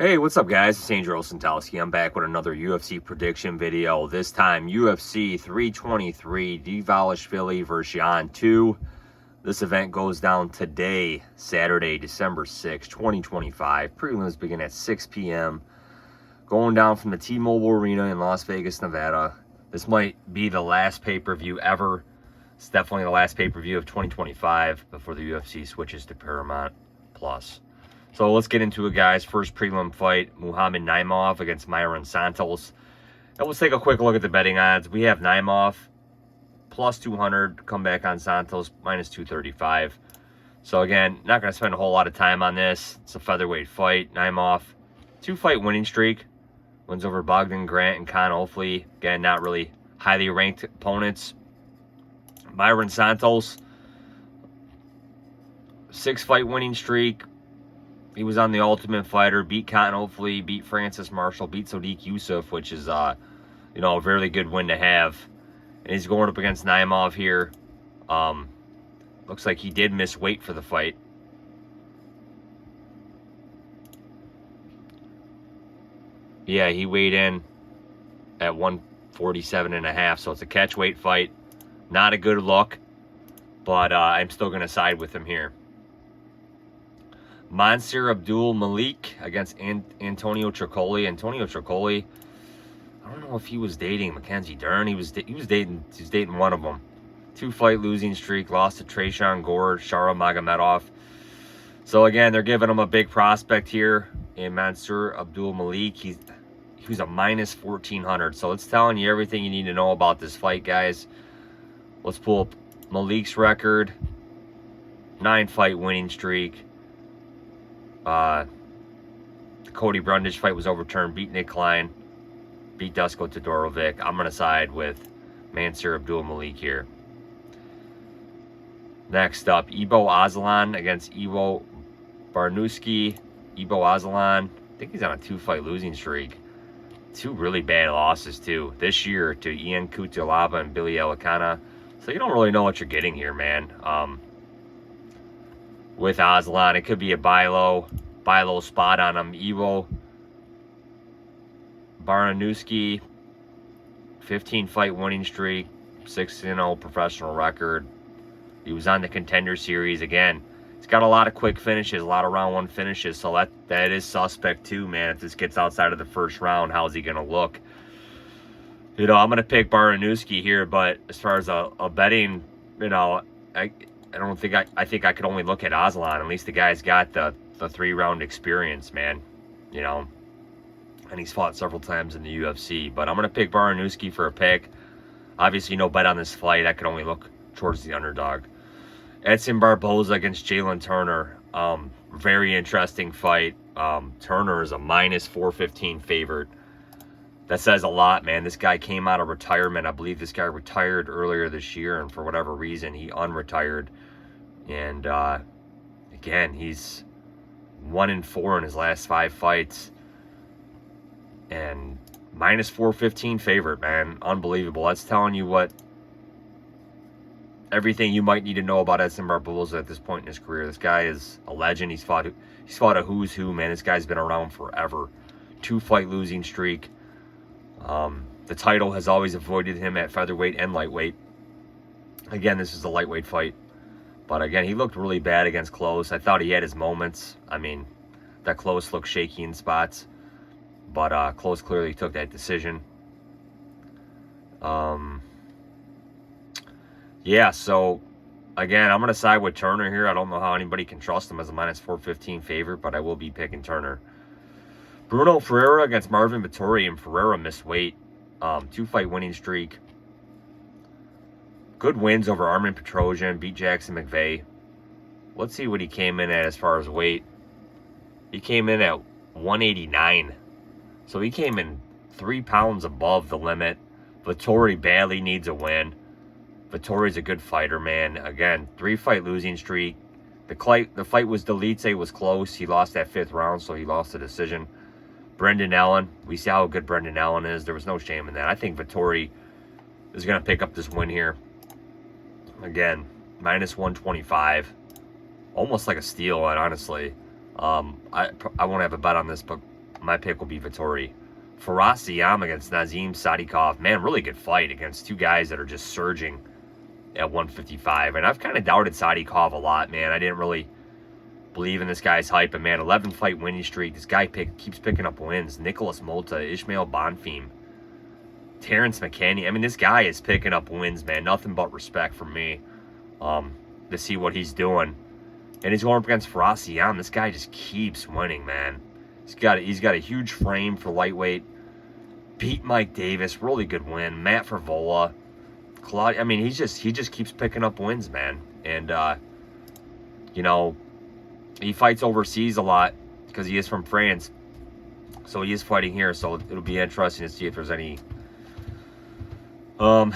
Hey, what's up, guys? It's Angel Santowski. I'm back with another UFC prediction video. This time, UFC 323, Dvalishvili versus Jan 2. This event goes down today, Saturday, December 6, 2025. Prelims begin at 6 p.m. Going down from the T-Mobile Arena in Las Vegas, Nevada. This might be the last pay-per-view ever. It's definitely the last pay-per-view of 2025 before the UFC switches to Paramount Plus. So let's get into it, guys. First prelim fight, Muhammad Naimov against Myron Santos. And let's take a quick look at the betting odds. We have Naimov plus 200, comeback on Santos minus 235. So again, not going to spend a whole lot of time on this. It's a featherweight fight. Naimov, 2-fight winning streak. Wins over Bogdan Grant and Con Ofli. Again, not really highly ranked opponents. Myron Santos, 6-fight winning streak. He was on The Ultimate Fighter, beat Cotton Ofli, beat Francis Marshall, beat Sodiq Yusuff, which is, a really good win to have. And he's going up against Naimov here. Looks like he did miss weight for the fight. Yeah, he weighed in at 147.5, so it's a catch weight fight. Not a good look, but I'm still going to side with him here. Mansour Abdul Malik against Antonio Tricoli. Antonio Tricoli, I don't know if he was dating Mackenzie Dern. He was dating one of them. 2-fight losing streak, lost to Trayshawn Gore, Shara Magomedov. So again, they're giving him a big prospect here in Mansour Abdul Malik. He was a minus 1400. So it's telling you everything you need to know about this fight, guys. Let's pull up Malik's record. 9-fight winning streak. The Cody Brundage fight was overturned. Beat Nick Klein. Beat Dusko Todorovic. I'm going to side with Mansour Abdul Malik here. Next up, Ibo Azalan against Ivo Barnowski. Ibo Azalan, I think he's on a 2-fight losing streak. 2 really bad losses, too. This year to Ian Cutelaba and Billy Elikana. So you don't really know what you're getting here, man. With Aslan, it could be a buy low spot on him. Ivo Baranowski, 15-fight winning streak, 6-0 professional record. He was on the Contender Series again. He's got a lot of quick finishes, a lot of round 1 finishes, so that is suspect too, man. If this gets outside of the first round, how's he going to look? I'm going to pick Baranowski here, but as far as a betting, I think I could only look at Aslan. At least the guy's got the 3-round experience, man. And he's fought several times in the UFC. But I'm going to pick Baranowski for a pick. Obviously, no bet on this fight. I could only look towards the underdog. Edson Barboza against Jalen Turner. Very interesting fight. Turner is a minus 415 favorite. That says a lot, man. This guy came out of retirement. I believe this guy retired earlier this year, and for whatever reason, he unretired. And again, he's 1-4 in his last 5 fights. And minus 415 favorite, man. Unbelievable. That's telling you everything you might need to know about Edson Barboza at this point in his career. This guy is a legend. He's fought a who's who, man. This guy's been around forever. 2-fight losing streak. The title has always avoided him at featherweight and lightweight. Again, this is a lightweight fight. But again, he looked really bad against Close. I thought he had his moments. I mean, that Close looked shaky in spots. But Close clearly took that decision. Yeah, so again, I'm going to side with Turner here. I don't know how anybody can trust him as a minus 415 favorite, but I will be picking Turner. Bruno Ferreira against Marvin Vettori, and Ferreira missed weight. 2-fight winning streak. Good wins over Armin Petrosian, beat Jackson McVeigh. Let's see what he came in at as far as weight. He came in at 189. So he came in 3 pounds above the limit. Vettori badly needs a win. Vettori's a good fighter, man. Again, 3-fight losing streak. The fight was Delite was close. He lost that 5th round, so he lost the decision. Brendan Allen. We see how good Brendan Allen is. There was no shame in that. I think Vettori is going to pick up this win here. Again, minus 125. Almost like a steal, honestly. I won't have a bet on this, but my pick will be Vettori. Farasiam against Nazim Sadikov. Man, really good fight against two guys that are just surging at 155. And I've kind of doubted Sadikov a lot, man. I didn't really believe in this guy's hype. But, man, 11-fight winning streak. This guy keeps picking up wins. Nicholas Mota, Ishmael Bonfim, Terrence McKinney. I mean, this guy is picking up wins, man. Nothing but respect from me to see what he's doing. And he's going up against Farasiam. This guy just keeps winning, man. He's got a huge frame for lightweight. Beat Mike Davis. Really good win. Matt Favola. Claudia. I mean, he just keeps picking up wins, man. And, you know, he fights overseas a lot because he is from France. So he is fighting here. So it'll be interesting to see if there's any, you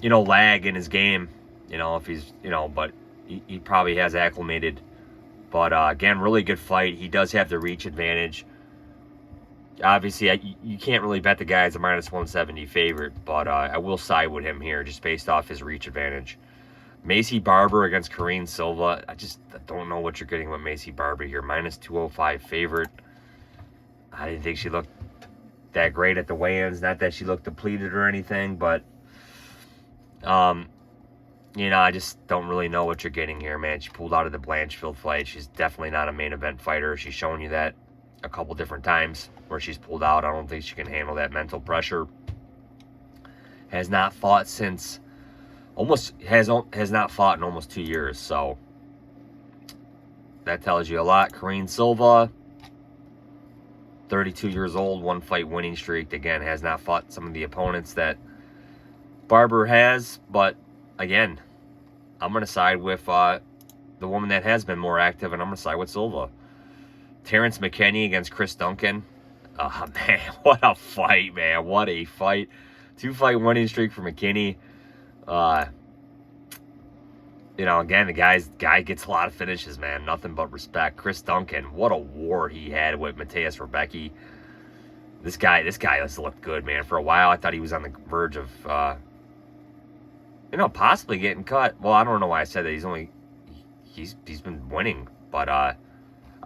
know, lag in his game. You know, if he's, you know, but he probably has acclimated. But, again, really good fight. He does have the reach advantage. Obviously, you can't really bet the guy as a minus 170 favorite, but I will side with him here just based off his reach advantage. Macy Barber against Karine Silva. I don't know what you're getting with Macy Barber here. Minus 205 favorite. I didn't think she looked that great at the weigh-ins. Not that she looked depleted or anything, but, you know, I just don't really know what you're getting here, man. She pulled out of the Blanchfield fight. She's definitely not a main event fighter. She's shown you that a couple different times where she's pulled out. I don't think she can handle that mental pressure. Has not fought since has not fought in almost 2 years. So that tells you a lot. Karine Silva, 32 years old, 1-fight winning streak. Again, has not fought some of the opponents that Barber has, but again, I'm going to side with the woman that has been more active, and I'm going to side with Silva. Terrence McKinney against Chris Duncan. Man, what a fight, man. What a fight. 2-fight winning streak for McKinney. You know, again, the guy gets a lot of finishes, man. Nothing but respect. Chris Duncan, what a war he had with Mateus Rebecki. This guy has looked good, man. For a while, I thought he was on the verge of, you know, possibly getting cut. Well, I don't know why I said that. He's been winning, but I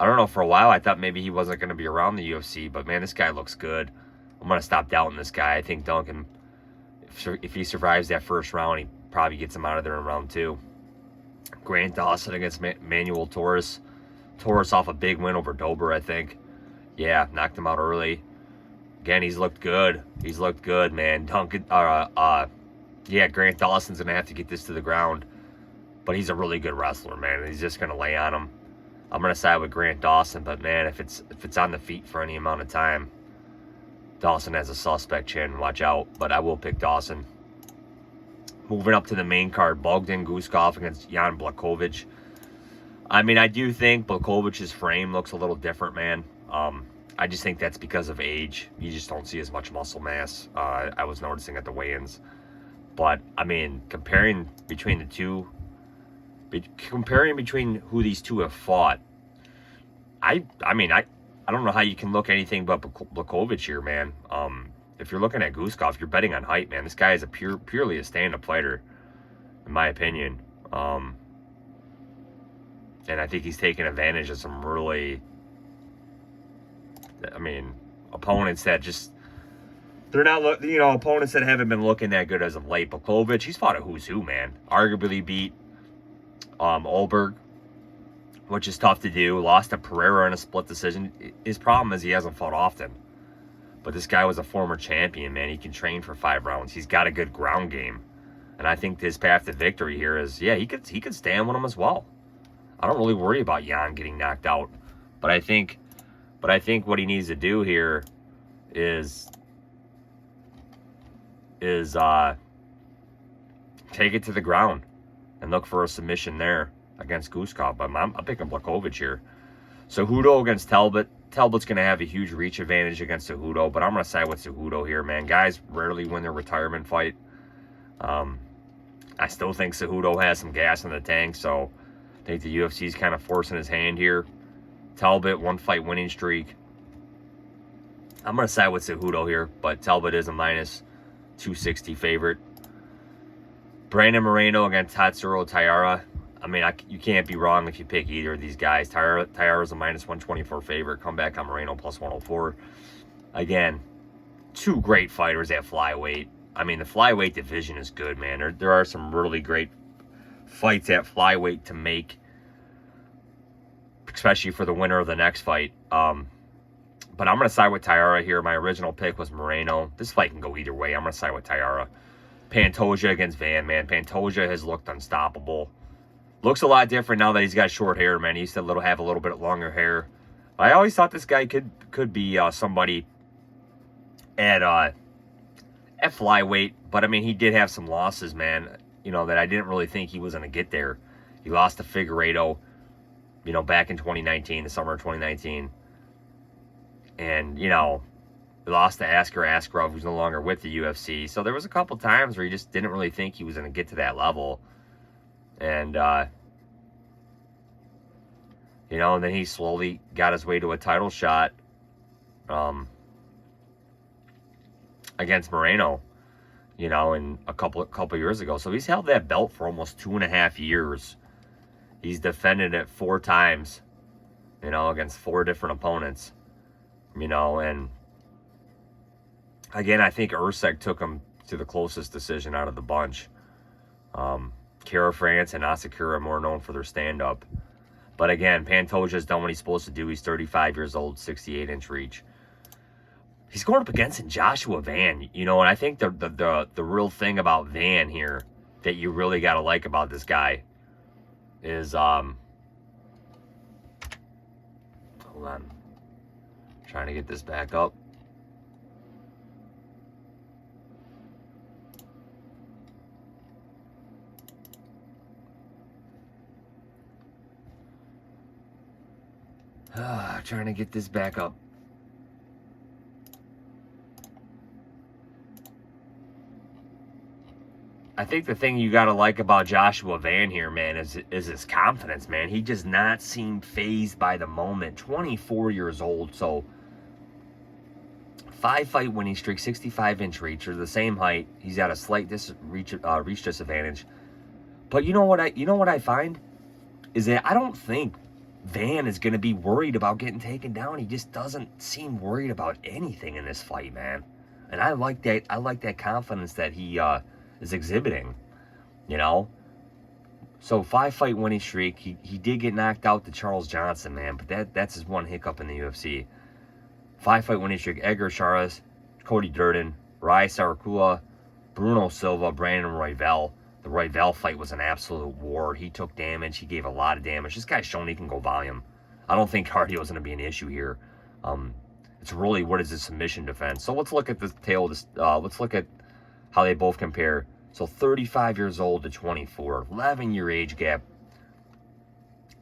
don't know. For a while, I thought maybe he wasn't going to be around the UFC, but man, this guy looks good. I'm going to stop doubting this guy. I think Duncan, if he survives that first round, he probably gets him out of there in round 2. Grant Dawson against Manuel Torres. Torres off a big win over Dober, I think. Yeah, knocked him out early. Again, he's looked good. He's looked good, man. Yeah, Grant Dawson's going to have to get this to the ground. But he's a really good wrestler, man. He's just going to lay on him. I'm going to side with Grant Dawson, but man, if it's on the feet for any amount of time, Dawson has a suspect chin. Watch out, but I will pick Dawson. Moving up to the main card, Bogdan Guskov against Jan Blachowicz. I mean, I do think Blachowicz' frame looks a little different, man. I just think that's because of age. You just don't see as much muscle mass. I was noticing at the weigh-ins. But, I mean, comparing between who these two have fought, I don't know how you can look anything but Blachowicz here, man. If you're looking at Guskov, you're betting on height, man. This guy is purely a stand-up fighter, in my opinion. And I think he's taking advantage of some really, opponents that just, they're not, opponents that haven't been looking that good as of late. Blachowicz, he's fought a who's who, man. Arguably beat Olberg, which is tough to do. Lost to Pereira in a split decision. His problem is he hasn't fought often. But this guy was a former champion, man. He can train for 5 rounds. He's got a good ground game. And I think his path to victory here is, yeah, he could stand with him as well. I don't really worry about Jan getting knocked out. But I think what he needs to do here is take it to the ground and look for a submission there against Guskov. But I'm picking Blachowicz here. Cejudo against Talbot. Talbot's going to have a huge reach advantage against Cejudo, but I'm going to side with Cejudo here, man. Guys rarely win their retirement fight. I still think Cejudo has some gas in the tank, so I think the UFC's kind of forcing his hand here. Talbot, 1-fight winning streak. I'm going to side with Cejudo here, but Talbot is a minus 260 favorite. Brandon Moreno against Tatsuro Taira. I mean, you can't be wrong if you pick either of these guys. Taira's a -124 favorite. Come back on Moreno +104. Again, two great fighters at flyweight. I mean, the flyweight division is good, man. There are some really great fights at flyweight to make, especially for the winner of the next fight. But I'm going to side with Taira here. My original pick was Moreno. This fight can go either way. I'm going to side with Taira. Pantoja against Van, man. Pantoja has looked unstoppable. Looks a lot different now that he's got short hair, man. He used to have a little bit longer hair. I always thought this guy could be somebody at flyweight. But, I mean, he did have some losses, man, you know, that I didn't really think he was going to get there. He lost to Figueiredo, you know, back in 2019, the summer of 2019. And, you know, he lost to Askar Askarov, who's no longer with the UFC. So there was a couple times where he just didn't really think he was going to get to that level. And, you know, and then he slowly got his way to a title shot against Moreno, you know, in a couple years ago. So he's held that belt for almost 2.5 years. He's defended it 4 times, you know, against 4 different opponents, you know, and again, I think Usyk took him to the closest decision out of the bunch. Kara France and Asakura are more known for their stand-up. But again, Pantoja's done what he's supposed to do. He's 35 years old, 68-inch reach. He's going up against Joshua Van, you know, and I think the real thing about Van here that you really got to like about this guy is, hold on, trying to get this back up. Trying to get this back up. I think the thing you got to like about Joshua Van here, man, is his confidence, man. He does not seem fazed by the moment. 24 years old, so 5-fight winning streak, 65-inch reach, or the same height. He's got a slight reach disadvantage. But you know what I find is that I don't think Van is going to be worried about getting taken down. He just doesn't seem worried about anything in this fight, man. And I like that. I like that confidence that he is exhibiting, you know. So 5-fight winning streak. He did get knocked out to Charles Johnson, man, but that's his one hiccup in the UFC. 5-fight winning streak. Edgar Charas, Cody Durden, Rai Sarakula, Bruno Silva, Brandon Royval. The Royval fight was an absolute war. He took damage. He gave a lot of damage. This guy's shown he can go volume. I don't think cardio is going to be an issue here. It's really what is his submission defense. So let's look at the tail of this. Let's look at how they both compare. So 35 years old to 24. 11-year age gap.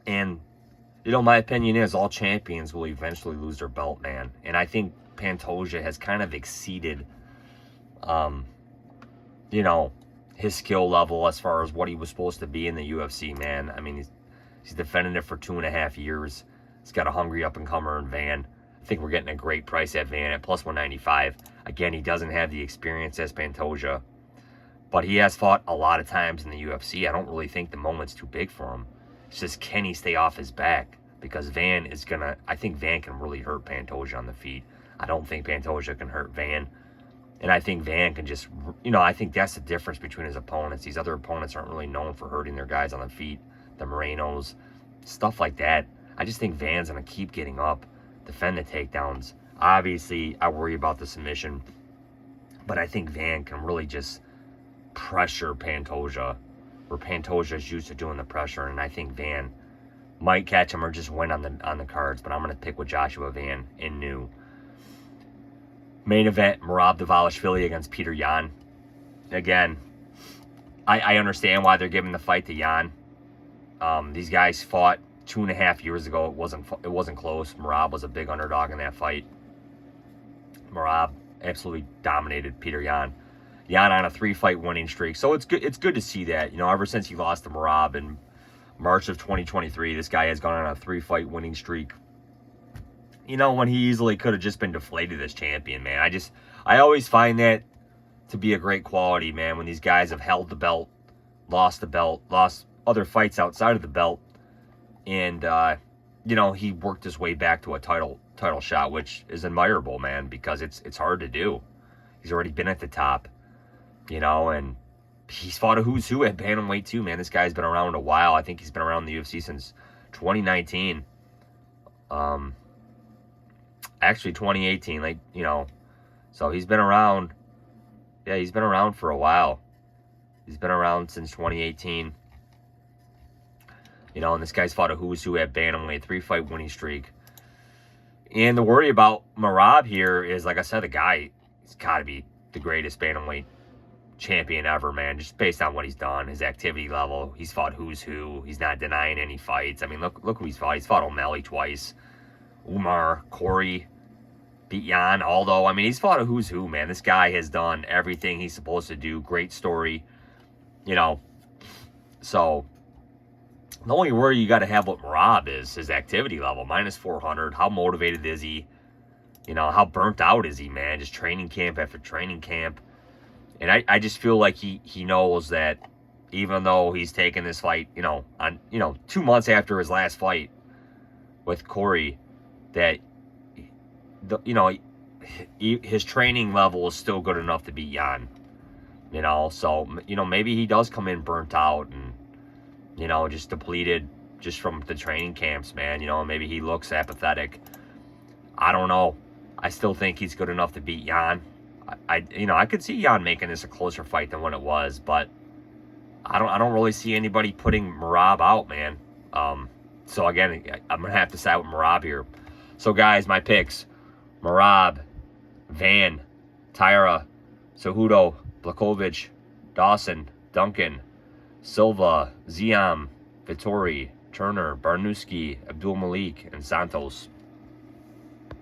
And, you know, my opinion is all champions will eventually lose their belt, man. And I think Pantoja has kind of exceeded, you know, his skill level as far as what he was supposed to be in the UFC, man. I mean, he's defending it for 2.5 years. He's got a hungry up-and-comer in Van. I think we're getting a great price at Van at +195. Again, he doesn't have the experience as Pantoja, but he has fought a lot of times in the UFC. I don't really think the moment's too big for him. It's just, can he stay off his back? Because Van is gonna, I think Van can really hurt Pantoja on the feet. I don't think Pantoja can hurt Van. And I think Van can just, you know, I think that's the difference between his opponents. These other opponents aren't really known for hurting their guys on the feet. The Morenos, stuff like that. I just think Van's going to keep getting up, defend the takedowns. Obviously, I worry about the submission. But I think Van can really just pressure Pantoja, where Pantoja is used to doing the pressure. And I think Van might catch him or just win on the cards. But I'm going to pick with Joshua Van in new. Main event, Merab Dvalishvili against Peter Yan. Again, I understand why they're giving the fight to Yan. These guys fought 2.5 years ago. It wasn't close. Merab was a big underdog in that fight. Merab absolutely dominated Peter Yan. Yan on a 3-fight winning streak. So it's good to see that. You know, ever since he lost to Merab in March of 2023, this guy has gone on a 3-fight winning streak. You know, when he easily could have just been deflated as champion, man. I always find that to be a great quality, man, when these guys have held the belt, lost the belt, lost other fights outside of the belt. And, you know, he worked his way back to a title shot, which is admirable, man, because it's hard to do. He's already been at the top, you know, and he's fought a who's who at bantamweight too, man. This guy's been around a while. I think he's been around the UFC since 2019. Actually 2018, like, you know, so he's been around. Yeah, he's been around for a while. He's been around since 2018. You know, and this guy's fought a who's who at bantamweight, 3-fight winning streak. And the worry about Merab here is, like I said, the guy, he's got to be the greatest bantamweight champion ever, man. Just based on what he's done, his activity level. He's fought who's who. He's not denying any fights. I mean, look who he's fought. He's fought O'Malley twice. Umar, Corey, beat Jan, Aldo. I mean, he's fought a who's who, man. This guy has done everything he's supposed to do. Great story, you know. So the only worry you got to have with Merab is his activity level, minus 400. How motivated is he? You know, how burnt out is he, man? Just training camp after training camp. And I just feel like he knows that even though he's taken this fight, you know, 2 months after his last fight with Corey, that, you know, his training level is still good enough to beat Jan. You know, so, you know, maybe he does come in burnt out and, you know, just depleted just from the training camps, man. You know, maybe he looks apathetic. I don't know. I still think he's good enough to beat Jan. You know, I could see Jan making this a closer fight than what it was, but I don't really see anybody putting Merab out, man. So again, I'm gonna have to side with Merab here. So guys, my picks: Merab, Van, Tyra, Cejudo, Blachowicz, Dawson, Duncan, Silva, Ziam, Vittori, Turner, Barnowski, Abdul Malik, and Santos.